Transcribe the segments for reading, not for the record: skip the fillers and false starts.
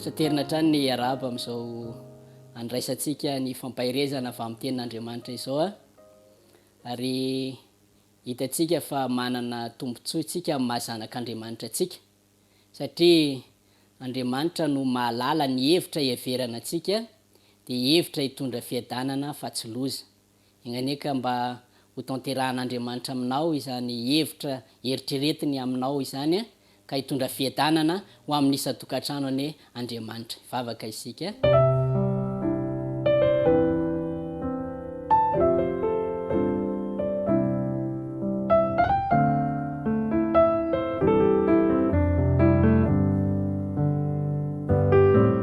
Saterina trany ny araba amin'izao andraisantsika ny fampahirezana avy amin'ny tenin'Andriamanitra izao a. Ary hitantsika fa manana tombontsoa isika amin'ny mahazanak'Andriamanitra antsika. Satria Andriamanitra no mahalala ny hevitra heverana antsika, dia hevitra hitondra fiadanana fa tsy loza. Ignaneka mba ho tanterahan'Andriamanitra aminao izany hevitra eritreretiny aminao izany a, ka hitondra fiadanana ho amin'ny isan-tokantrano any Andriamanitra. Vavaka isika.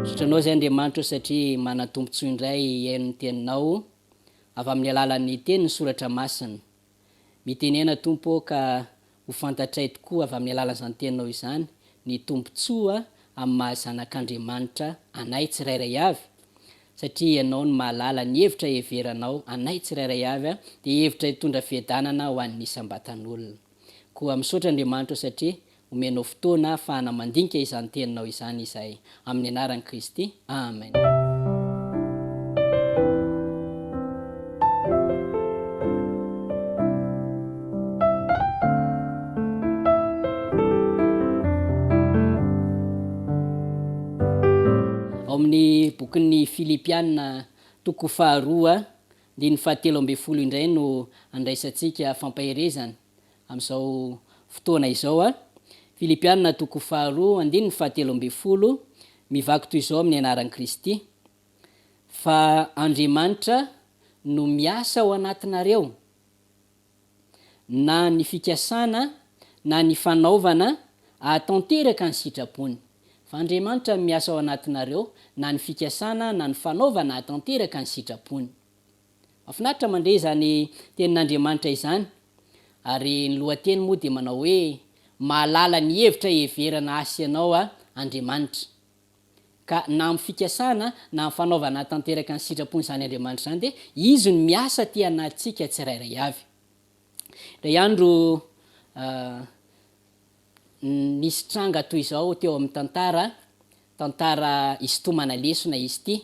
Sotranao zay Andriamanitra satria manatombontsoa indray iain'ny teninao avy amin'ny alalan'ny teny ny soratra masina. Mitenena Tompo ka ho fantatray tokoa avy amin'ny alalan'izany teninao izany ny tombontsoa amin'ny mahazanak'Andriamanitra anay tsirairay avy, satria ianao no mahalala ny hevitra heveranao anay tsirairay avy a, dia hevitra hitondra fiadanana ho an'ny isam-batan'olona. Koa misaotra Andriamanitra satria omenao fotoana ahafahana mandinika izany teninao izany izay amin'ny anaran'i Kristy. Amen. Ao amin'ny bokin'ny Filipianina toko faharoa andininy fahatelo ambin'ny folo indray no andraisantsika fampahirezana amin'izao fotoana izao a. Filipianina toko faharoa andininy fahatelo ambin'ny folo, mivaky toy izao amin'ny anaran'i Kristy. Fa Andriamanitra no miasa ao anatinareo, na ny fikasana na ny fanaovana ahatanteraka ny sitrapony. Fa Andriamanitra miasa ao anatinareo, na ny fikasana na ny fanaovana ahatanteraka ny sitrapony. Mahafinaritra mandray izany tenin'Andriamanitra izany, ary ny lohateny moa dia manao hoe mahalala ny hevitra heverana asy ianao a Andriamanitra. Ka na amin'ny fikasana na amin'ny fanaovana ahatanteraka ny sitrapony izany Andriamanitra izany, dia izy no miasa ty anatintsika tsirairay avy. Ray andro nisy tranga toy izao teo amin'ny tantara isintomana lesona izy ty,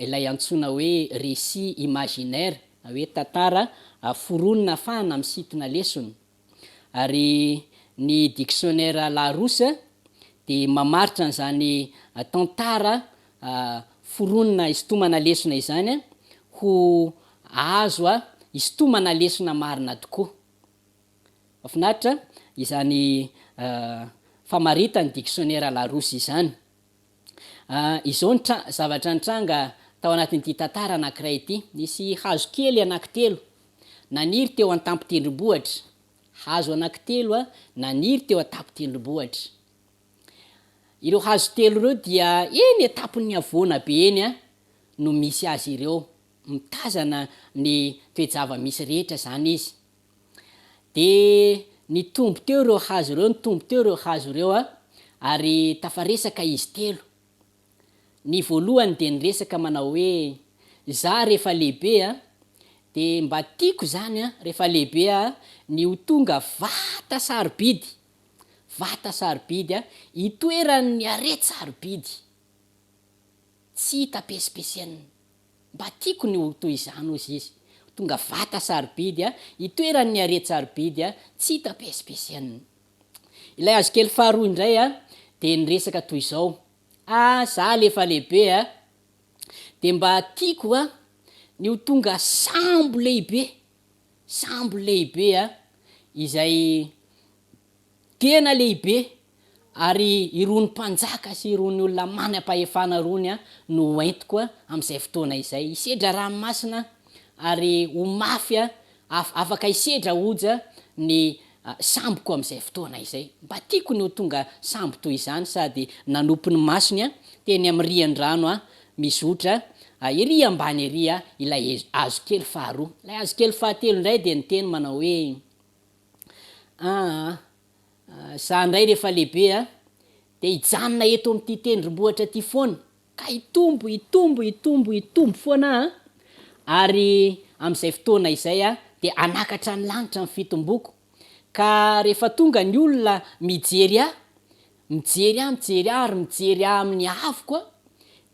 ilay antsoina hoe récit imaginaire, na hoe tantara foronina afahana misintona lesona. Ary ny dictionnaire Larousse dia mamaritra an'izany tantara foronina isintomana lesona izany ho azo isintomana lesona marina tokoa. Mahafinaritra izany famaritany dictionnaire Larousse izany. Izao zavatra nitranga tao anatin'ity tantara anankiray ity. Nisy hazo kely anankitelo naniry teo an-tampon-tendrombohitra. Hazo anankitelo naniry teo an-tampon-tendrombohitra. Ireo hazo telo ireo dia eny an-tampon'ny havoana be eny no misy azy ireo, mitazana ny toejava misy rehetra zany izy. Dia nitombo teo ireo hazo ireo, ary tafaresaka izy telo. Ny voalohany dia niresaka manao hoe za rehefa lehibe dia mba tiako zany rehefa lehibe ny ho tonga vata sarobidy hitoeran'ny arety sarobidy, tsy tapesipesiana. Mba tiako ny ho toy izany ozy izy, tonga vata sarobidy hitoeran'ny arety sarobidy tsy tapesipesiana. Ilay hazo kely faharoa indray dia niresaka toy izao: za lefa lehibe dia mba tiako ny ho tonga sambo lehibe izay tena lehibe, ary irony mpanjaka sy irony olona manam-pahefana rony no entiko amin'izay fotoana izay, hisedra ranomasina ary ho mafy afaka hisedra oja ny samboko amin'izay fotoana izay. Mba tiako ny ho tonga sambo toy izany, sady nanompo ny masony teny amin'ny rihan-drano mizotra ery ambany ery ilay hazo kely faharoa. Ilay hazo kely fahatelo indray dia niteny manao hoe za indray rehefa lehibe dia hijanona eto amin'ity tendrombohitra ty foana, ka hitombo foana ary amin'izay fotoana izay dia anakatra ny lanitra ny fitomboko. Ka rehefa tonga ny olona mijery mijery ary mijery amin'ny afo koa,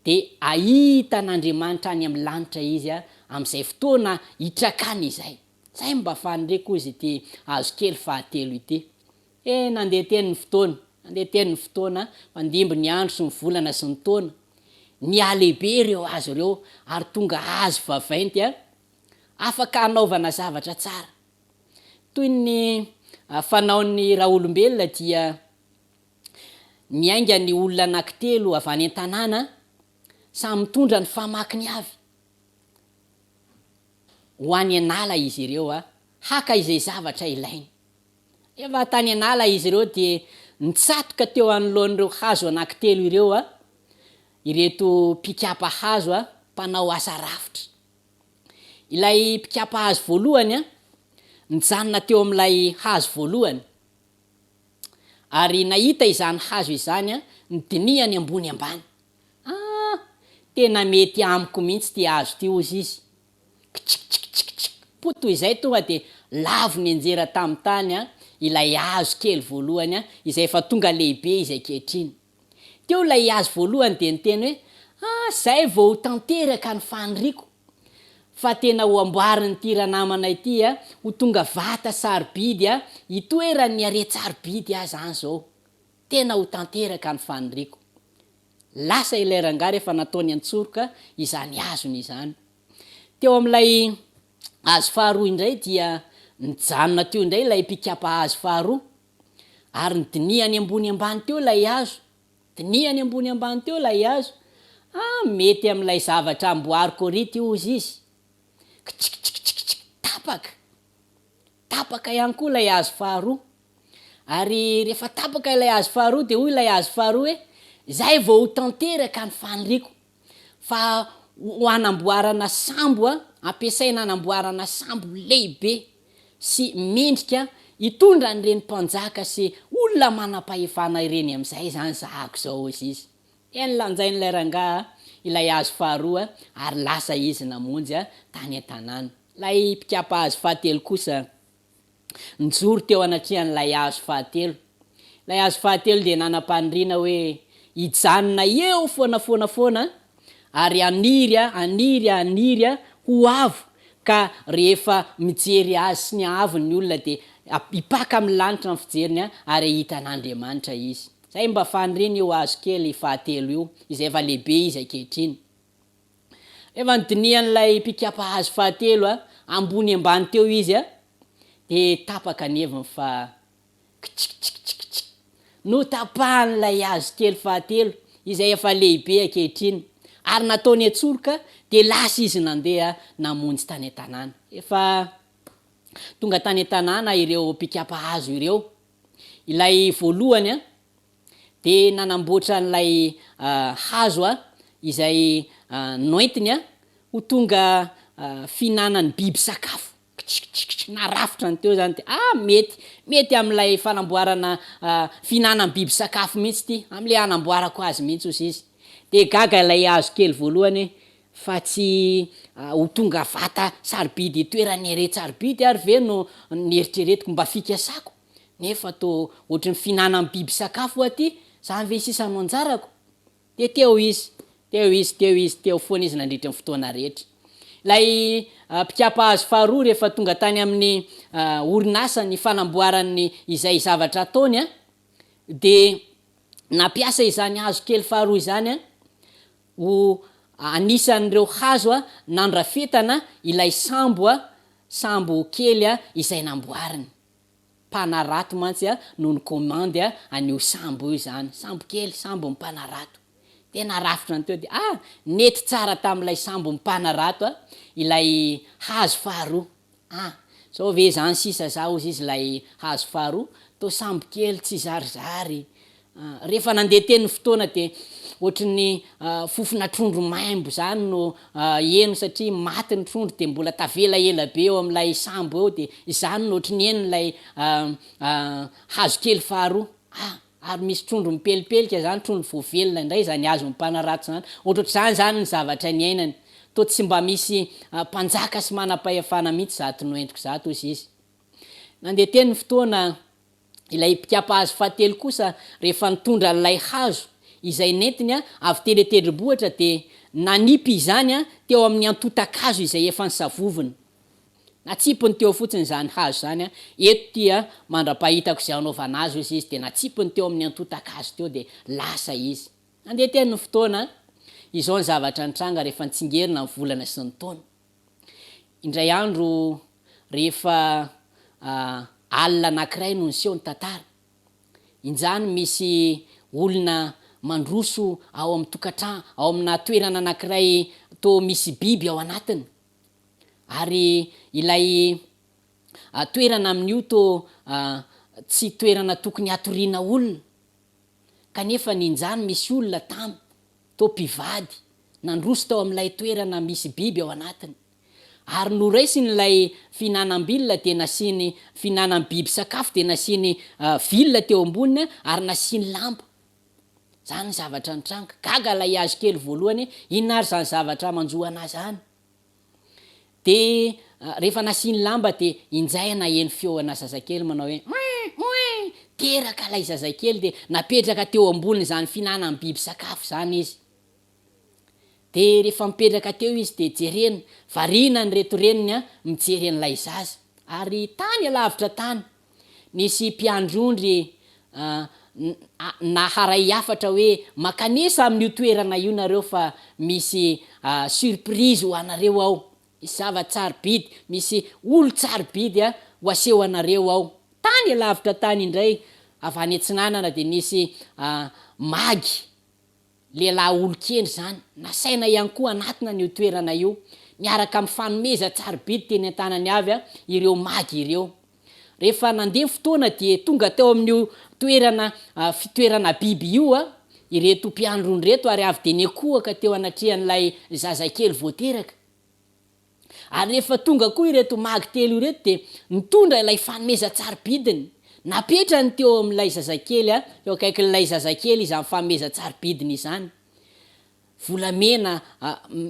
de ahitan'Andriamanitra any amin'ny lanitra izy am'izay fotoana hitrakany izay. Zay mba fanindreko izy ity hazo kely fahatelo ity. Nandeha teny ny fotoana, mandimby ny andro sy ny volana sy ny taona, ny alehibe reo hazo reo ary tonga hazo vaventy afaka anaovana zavatra tsara. Toy ny fanaon'ny raha olombelona dia miainga ny olona anankitelo avy any an-tanàna, samy mitondra ny famakiny avy. Ho any an'ala izy ireo haka izay zavatra ilainy. Efa tany an'ala izy ireo de nitsatoka teo anoloan'ireo hazo anankitelo ireo ireto mpikapa hazo mpanao asa rafitra. Ilay mpikapa hazo voalohany nijanona teo amin'ilay hazo voalohany, ary nahita izany hazo izany nidiniany ambony ambany. Tena mety amiko mihitsy ty hazo ty ozy izy. Poto izay tonga de lavo ny anjera tamin'ny tany ilay hazo kely voalohany izay efa tonga lehibe izay kehitriny. Teo ilay hazo voalohany de niteny hoe zay vao ho tanteraka ny faniriako, fa tena ho amboarin'ny tiranamana ity ho tonga vata sarobidy hitoeran'ny are-tsarobidy zany zao, tena ho tanteraka ny faniriako. Lasa ilay rangahy rehefa nataony antsoroka izany hazony izany. Teo amin'ilay hazo faharoa indray dia nijanona teo indray ilay mpikapa hazo faharoa, ary nidiniany ambony ambany teo ilay hazo, mety amin'ilay zavatra amboariko rity ozy izy. Tapaka ihany koa ilay hazo faharoa, ary rehefa tapaka ilay hazo faharoa de hoy ilay hazo faharoa hoe zay vao ho tanteraka ny faniriako, fa ho anamboarana sambo ampiasaina anamboarana sambo lehibe sy mendrika hitondra n'ireny mpanjaka sy olona manam-pahefana ireny am'izay zany zahako zao izy izy. Lanjain'ilay rangahy ilay hazo faharoa ary lasa izy namonjy tany an-tanàna. Lay mpikapa hazo fahatelo kosa nijoro teo anatrehan'ilay hazo fahatelo. Ilay hazo fahatelo de nanam-paniriana hoe hijanona eo foana ary aniry ho avo, ka rehefa mijery azy sy ny ahavony ny olona de hipaka amin'ny lanitra ny fijeriny ary hitan'Andriamanitra izy. Zay mba faniriana io hazo kely fahatelo io, izay efa lehibe izy ankehitriny. Efa nidinian'ilay mpikapa hazo fahatelo ambony ambany teo izy de tapaka ny heviny fa notapahan'ilay hazo kely fahatelo izay efa lehibe ankehitriny, ary nataony atsoroka de lasa izy nandeha namonjy tany an-tanàna. Efa tonga tany an-tanàna ireo mpikapa hazo ireo. Ilay voalohany de nanamboatra n'ilay hazo izay noentiny ho tonga finanan'ny biby sakafo. Narafitra ny teo zany de mety amin'ilay fanamboarana finanan'ny biby sakafo mihitsy ty, am'le anamboarako azy mihitsy ozy izy. De gaga ilay hazo kely voalohany fa tsy ho tonga vata sarobidy hitoeran'ny are-tsarobidy ary ve no nieritreretiko mba fikasako, nefa to ohatry ny finanan'ny biby sakafo aty, zany ve sisa no anjarako. De teo foana izy nandritra ny fotoana rehetra. Lay mpikapa hazo faharoa rehefa tonga tany amin'ny orinasa ny fanamboarany izay zavatra ataony de nampiasa izany hazo kely faharoa izany ho anisan'ireo hazo nandrafetana ilay sambo kely izay namboariny. Mpanarato mantsy no ny komandy anio sambo io zany, sambo kely, sambo mpanarato. Tena rafitra ny teo de nety tsara tam'ilay sambo mpanarato ilay hazo faharoa. Zao ve zany sisa zao ozy izy lay hazo faharoa, to sambo kely tsy zarizary. Rehefa nandeha teny ny fotoana de ohatrin'ny fofona trondro maimbo zany no eno, satria maty ny trondro de mbola tavela ela be eo amin'ilay sambo eo, de izany no ohatry ny enon'ilay hazo kely faharoa. Ary misy trondro mipelipelika zany, trondro voavelona indray zany hazo mpanarato zany, ohatr'ohatr' zany ny zavatra ny ainany. To tsy mba misy mpanjaka sy manam-pahefana mihitsy zato no entiko zato ozy izy. Nandeha teny ny fotoana ilay mpikapa-hazo fahatelo kosa rehefa nitondra n'lay hazo izay nentiny avy teny tendrombohitra de nanipy izany teo amin'ny antota-kazo izay efa nisavovony, natsipony teo fotsiny zany hazo zany eto tia mandra-pahitako zay anaovana azy izy de natsipony teo amin'ny antota-kazo teo de lasa izy. Andeha teny ny fotoana izao ny zavatra nitranga rehefa nitsingerina ny volana sy ny taona. Indray andro rehefa alina anankiray no niseho ny tantara, injany misy olona mandroso ao amin'ny tokantrano, ao amina toerana anankiray tô misy biby ao anatiny, ary ilay toerana amin'io tô tsy toerana tokony hatoriana olona, kanefa ninjany misy olona tamy tô mpivady nandroso tao amin'ilay toerana misy biby ao anatiny, ary noraisiny lay finanam-bilona de nasiny finanam-biby sakafo de nasiny vilona teo amboniny ary nasiny lamba. Zany zavatra nitranga, gaga lay hazo kely voalohany, inona ary zany zavatra manjoana zany. De rehefa nasiny lamba de injay naheno feoana zazakely manao hoe teraka lay zazakely de napetraka teo amboniny zany finanam-biby sakafo zany izy. De rehefa mipetraka teo izy de jerena, variana ny reto reniny mijery an'ilay zaza, ary tany alavitra tany nisy mpiandrondry naharay hafatra hoe makanesa amin'io toerana io nareo fa misy surprise ho anareo ao, misy zava-tsarobidy, misy olo tsarobidy ho aseho anareo ao. Tany alavitra tany indray avy any Antsinanana de nisy magy lehilahy olon-kendry zany nasaina ihany koa anatina n'io toerana io, miaraka amin'ny fanomeza tsarobidy teny an-tanany avy ireo magy ireo. Rehefa nandeha fotoana de tonga teo amin'io toerana fitoerana biby io ireto mpiandrony reto, ary avy de nekoaka teo anatrehan'ilay zazakely voateraka. Ary rehefa tonga koa ireto magy telo ireto de nitondra ilay fanomeza tsarobidiny, napetrany teo amin'ilay zazakely eo akaikin'ilay zazakely izy amin'ny fanomeza tsarobidiny izany. Volamena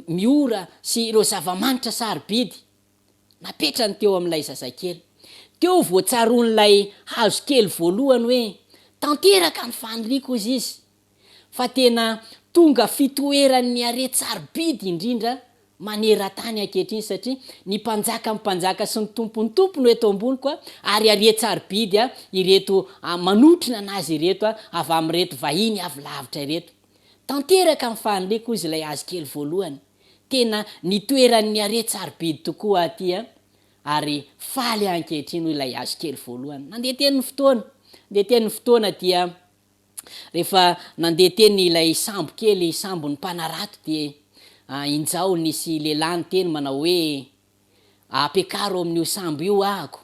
miora sy ireo zava-manitra sarobidy napetrany teo amin'ilay zazakely. Teo voatsaron'ilay hazo kely voalohany hoe tanteraka ny faniriako izy, fa tena tonga fitoeran'ny are-tsarobidy indrindra maneran-tany ankehitriny, satria ny mpanjaka sy ny tompony eto ambony koa ary are-tsarobidy ireto manotrina anazy ireto avy amin'reto vahiny avy lavitra ireto. Tanteraka ny faniriako izy ilay hazo kely voalohany, tena nitoeran'ny are-tsarobidy tokoa aty ary faly ankehitriny ilay hazo kely voalohany. Nandeha teny ny fotoana dia rehefa nandeha teny ilay sambo kely, sambon'ny mpanarato, de injao nisy lehilahy teny manao hoe ampiakaro amin'io sambo io ahako.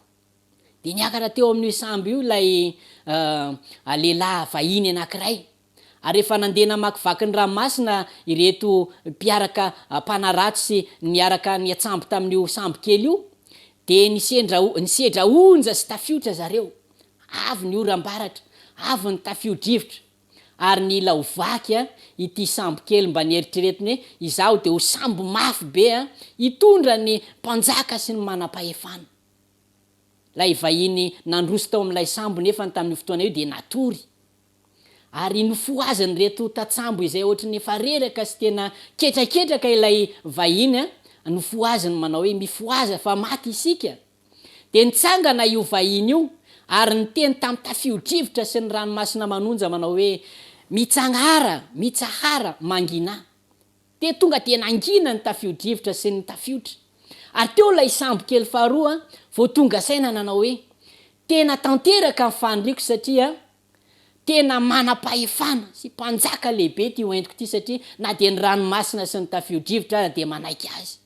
De niakatra teo amin'io sambo io lay lehilahy vahiny anankiray, ary rehefa nandeha namakivaky ny ranomasina ireto mpiaraka mpanarato sy niaraka niatsambo tamin'io sambo kely io, de nisedra onja sy tafiotra zareo, avy ny oram-baratra, avy ny tafio-drivotra, ary ny laovaky ity sambo kely mba nieritreretiny hoe izao de ho sambo mafy be hitondra ny mpanjaka sy ny manam-pahefana. Lay vahiny nandroso tao amin'ilay sambo nefa tamin'ny fotoana io de natory, ary nofoazany reto tatsambo izay ohatrany efa reraka sy tena ketraketraka ilay vahiny nofoazany manao hoe mifoaza fa maty isika. De nitsangana io vahiny io ary niteny tamin'ny tafio-drivotra sy ny ranomasina manonja manao hoe mitsahara mangina. De tonga de nangina ny tafio-drivotra sy ny tafiotra, ary teo lay sambo kely faharoa vao tonga saina nanao hoe tena tanteraka ny faniriako, satria tena manam-pahefana sy mpanjaka lehibe ty hoentiko ty, satria na de ny ranomasina sy ny tafio-drivotra de manaiky azy.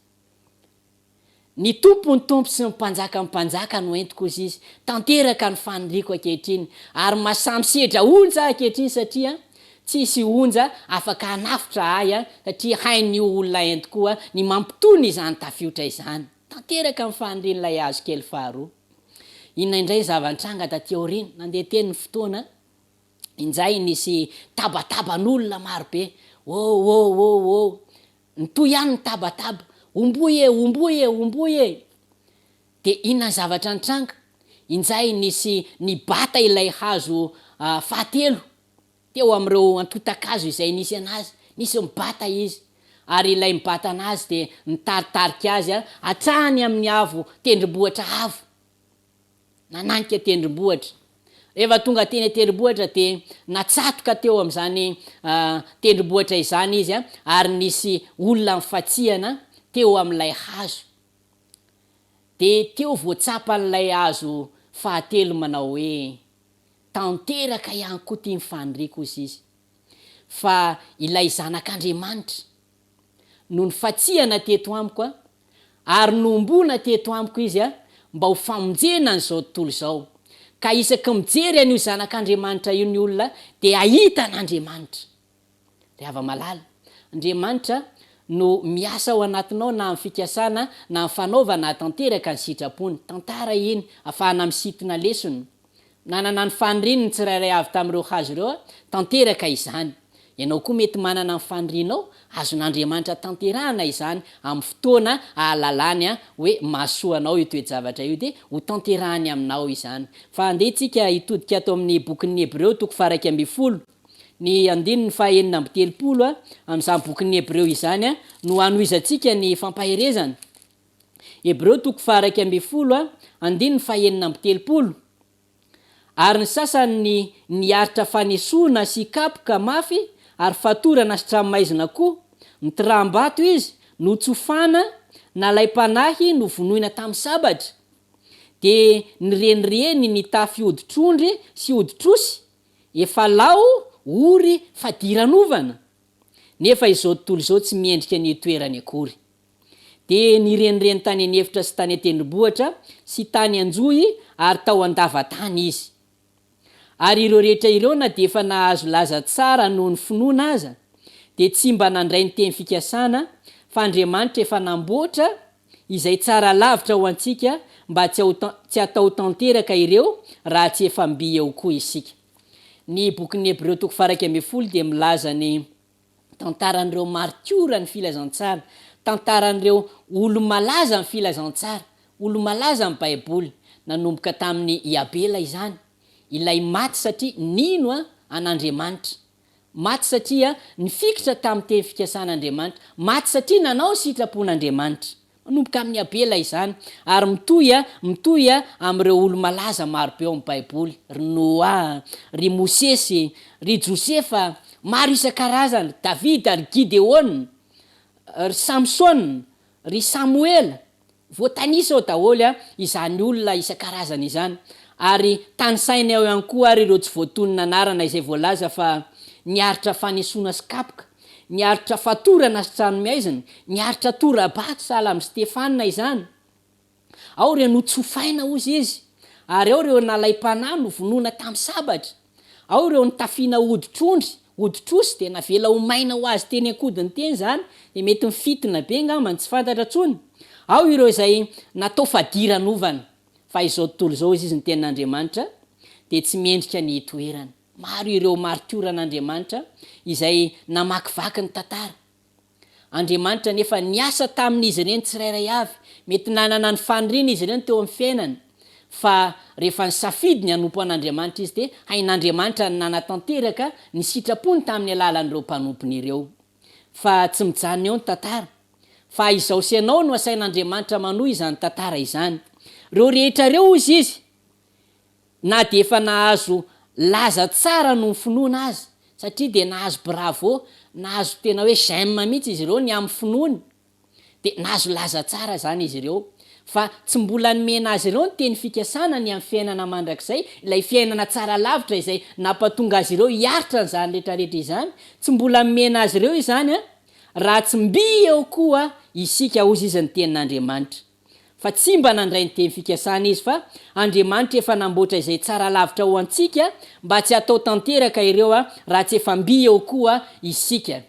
Ny tompo sy ny mpanjaka no entiko izy, tanteraka ny faniriako ankehitriny, ary masamy sedra onja ankehitriny, satria tsisy onja afaka hanafitra ahy satria hain'io olona entiko ny mampitony izany tafiotra izany. Tanteraka ny fanirin'ilay hazo kely faharoa. Inona indray zava-nitranga taty aoriana, nandeha teny ny fotoana, injay nisy tabataban'olona marobe, nitoy ihany ny tabataba, omboy e. De inona zavatra nitranga, injay nisy nibata ilay hazo fahatelo teo am'ireo antotakazo izay nisy anazy, nisy mibata izy, ary ilay mibata anazy de nitaritarika azy hatrany amin'ny avo tendrombohitra avo, nananika tendrombohitra. Rehefa tonga teny tendrombohitra de natsatoka teo am'izany tendrombohitra izany izy ary nisy olona mifatsiana teo am'ilay hazo. De teo voatsapan'ilay hazo fahatelo manao hoe tanteraka ihany koa ty mifandriko izy izy, fa ilay zanak'Andriamanitra no nifatsiana teto amiko ary nombona teto amiko izy mba ho famonjena n'izao tontolo izao. Ka isaky mijery an'io zanak'Andriamanitra io ny olona de ahita n'Andriamanitra. Ry malala, Andriamanitra no miasa ao anatinao na amin'ny fikasana na amin'ny fanaovana tanteraka ny sitrapony. Tantara iny ahafahana misintona lesona. Nanana ny faniriany tsirairay avy tamin'ireo hazo ireo tanteraka izany. Ianao koa mety manana ny fanirinao, azon'Andriamanitra tanterahana izany amin'ny fotoana ahalalany hoe mahasoanao io toe-javatra io de ho tanterahany aminao izany. Fa andeha tsika hitodika ato amin'ny bokin'ny Hebreo 12 ny 9:30 amin'izany bokin'ny Hebreo izany no anoizatsika ny fampaherezana. Hebreo 12 9:30 ary ny sasany niaritra fanesoana sy kapoka mafy ary fatorana sy tranomaizina koa, mitiram-bato izy no tsofana nalay panahy no vonoina tamin'ny sabatra, de nirenireny ny tafy oditrondry sy oditrosy efa lao ory fadiran'ovana, nefa izao tontolo izao tsy miendrika ny toerany akory. De nirenireny tany anefitra sy tany an-tendrombohitra sy tany anjoy ary tao andavan-tany izy. Ary ireo rehetra ireo na de efa nahazo laza tsara noho ny finoana aza, de tsy mba nandray ny teny fikasana, fa Andriamanitra efa namboatra izay tsara lavitra ho antsika mba tsy atao tanteraka ireo raha tsy efa mby eo koa isika. Ny bokin'ny Hebreo 12 de milaza ny tantaran'ireo martiora ny filazantsara, tantaran'ireo olo malaza ny filazantsara, olo malaza amin'ny Baiboly, nanomboka tamin'ny Iabela izany. Ilay maty satria nino an'Andriamanitra, maty satria nifikitra tamin'ny teny fikasan'Andriamanitra, maty satria nanao sitrapon'Andriamanitra, manomboka amin'ny Abela izany. Ary mitoy amin'ireo olo malaza maro be ao amin'ny Baiboly, ry Noa, ry Mosesy, ry Josefa, maro isan-karazany, Davida, ry Gideon, ry Samson, ry Samuel, voatanisa ao daholy izany olona isan-karazany izany. Ary tany sainy ao ihany koa ary ireo tsy voatonina anarana izay voalaza fa niaritra fanesona sy kapoka, niaritra fatorana sy tranomaizina, niaritra tora-bato sahala amin'ny Stefana izany. Ao ireo notsofaina ozy izy, ary ao ireo nalay panahy no vonoina tamin'ny sabatra, ao ireo nitafiana oditrosy de navela ho maina ho azy teny ankodiny teny zany, de mety mifitina be ngambany tsy fantatra tsony. Ao ireo izay natao fadiran'ovana, fa izao tontolo izao izy ny tenin'Andriamanitra de tsy miendrika ny toerana. Maro ireo martiora an'Andriamanitra izay namakivaky ny tantara. Andriamanitra nefa niasa tamin'izy ireny tsirairay avy, mety nanana ny faniriana izy ireny teo amin'ny fiainana, fa rehefa nisafidy ny hanompo an'Andriamanitra izy de hain'Andriamanitra ny nanatanteraka ny sitrapony tamin'ny alalan'ireo mpanompony ireo. Fa tsy mijanona eo ny tantara, fa izao sy ianao no asain'Andriamanitra manohy izany tantara izany. Reo rehetra reo izy na de efa nahazo laza tsara no finoana azy, satria de nahazo bravo, nahazo tena hoe j'aime mihitsy izy ireo ny amin'ny finoany, de nahazo laza tsara zany izy ireo. Fa tsy mbola nomena azy ireo ny teny fikasana ny amin'ny fiainana mandrakizay, ilay fiainana tsara lavitra izay nampatonga azy ireo hiaritra n'izany rehetrarehetra izany, tsy mbola nomena azy ireo izany raha tsy mby eo koa isika ozy izy ny tenin'Andriamanitra. Fa tsy mba nandray ny teny fikasana izy, fa Andriamanitra efa namboatra izay tsara lavitra ho antsika mba tsy atao tanteraka ireo raha tsy efa mby eo koa isika.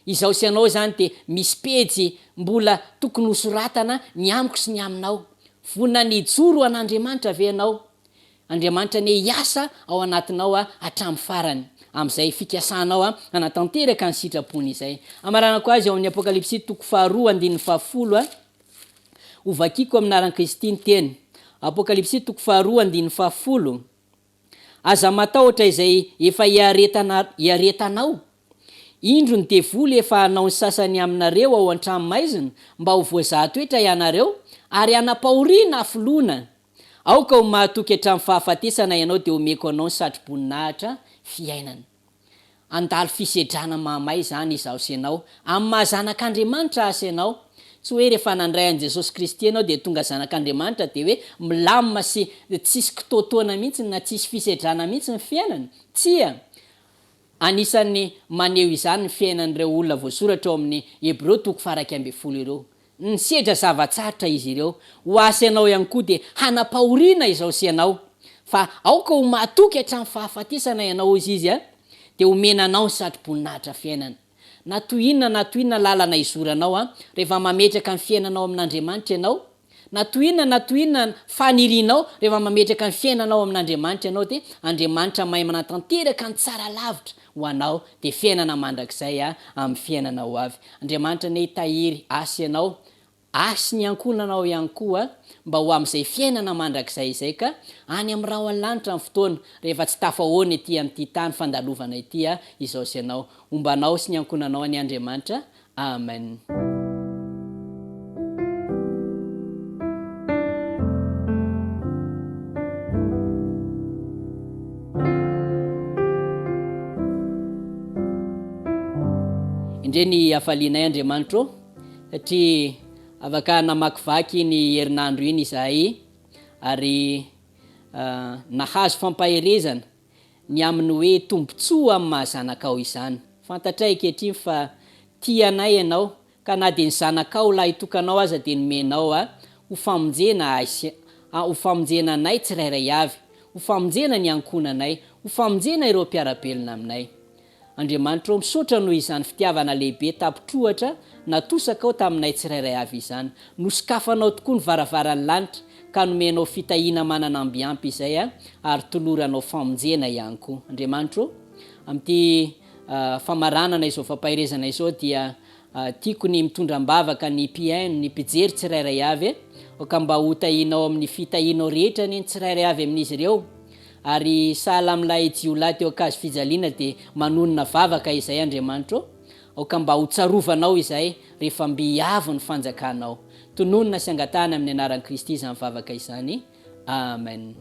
Izao sy anao zany de misy pejy mbola tokony hosoratana ny amiko sy ny aminao, vonina ny joro an'Andriamanitra ve anao. Andriamanitra ne hiasa ao anatinao hatramin'ny farany, amin'izay fikasanao anatanteraka ny sitrapony izay. Amaranako azy ao amin'ny Apokalipsy 2:2-10 hovakiko amin'ny aran-Kristy ny teny. Apokalipsy 2:10. Aza matahotra izay efa iaretanao. Indro ny devoly efa hanao ny sasany aminareo ao an-tranomaizina mba ho voazahatoetra ianareo ary anapahoriana afoloana. Aoka ho mahatoky hatramin'ny fahafatesana ianao dia omeko anao ny satroboninahitra fiainana. Andalo fisedrana mahamay zany izaho sy ianao amin'ny mahazanak'Andriamanitra asa ianao. Tsy hoe rehefa nandray an' Jesosy Kristy ianao dia tonga zanak'Andriamanitra dia hoe milamina sy tsisy kitoatoana mihitsy na tsisy fisedrana mihitsy ny fiainana. Tsia, anisan'ny maneho izany ny fiainan'ireo olona voasoratra ao amin'ny Hebreo 12 ireo. Nisedra zavatsarotra izy ireo. Ho asa ianao ihany koa dia hanapahoriana izao sy ianao. Fa aoka ho mahatoky hatramin'ny fahafatesana ianao izy dia omena anao ny satroboninahitra fiainana. Na toy inona lalana izoranao rehefa mametraka ny fiainanao amin'Andriamanitra ianao. Na toy inona fanirianao rehefa mametraka ny fiainanao amin'Andriamanitra ianao dia Andriamanitra mahay manatanteraka ny tsara lavitra ho anao dia fiainana mandrakizay amin'ny fiainana ho avy. Andriamanitra ne tahiry asa ianao, asy ny ankonanao ihany koa mba ho amin'izay fiainana mandrakizay izay ka any amin'ny rahona lanitra amin'ny fotoana rehefa tsy tafahoana ety amin'ity tany fandalovana ity izao sy ianao. Ombanao sy ny ankonanao any Andriamanitra. Amen. Indray ny hafalianay Andriamanitra satria afaka namakivaky ny herinandro iny izahay ary nahazo fampaherezana ny amin'ny hoe tombontsoa amin'ny mahazanakao izany. Fantatray ankehitriny fa tianay ianao ka na dia ny zanakao laha itokanao aza dia nomenao ho famonjena anay tsirairay avy, ho famonjena ny ankonanay, ho famonjena ireo mpiarabelona aminay. Andriamanitra misaotra noho izany fitiavana lehibe tapitrohatra natosaka ao taminay tsirairay avy izany. Nosokafanao tokoa ny varavaran'ny lanitra ka nomenao fitahiana manana ambiampy izay ary toloranao famonjena ihany koa. Andriamanitra amin'ity famaranana izao fampaherezana izao dia tiako ny mitondram-bavaka ny mpiaino, ny mpijery tsirairay avy ka mba ho tahinao amin'ny fitahianao rehetra ny tsirairay avy amin'izy ireo. Ary sahala amin'ilay jiolahy teo akazo fijaliana dia manonona vavaka izay Andriamanitra ka mba ho tsarovanao izay rehefa mbiavo ny fanjakanao. Tononona sy angatahana amin'ny anaran'i Kristy izany vavaka izany. Amen.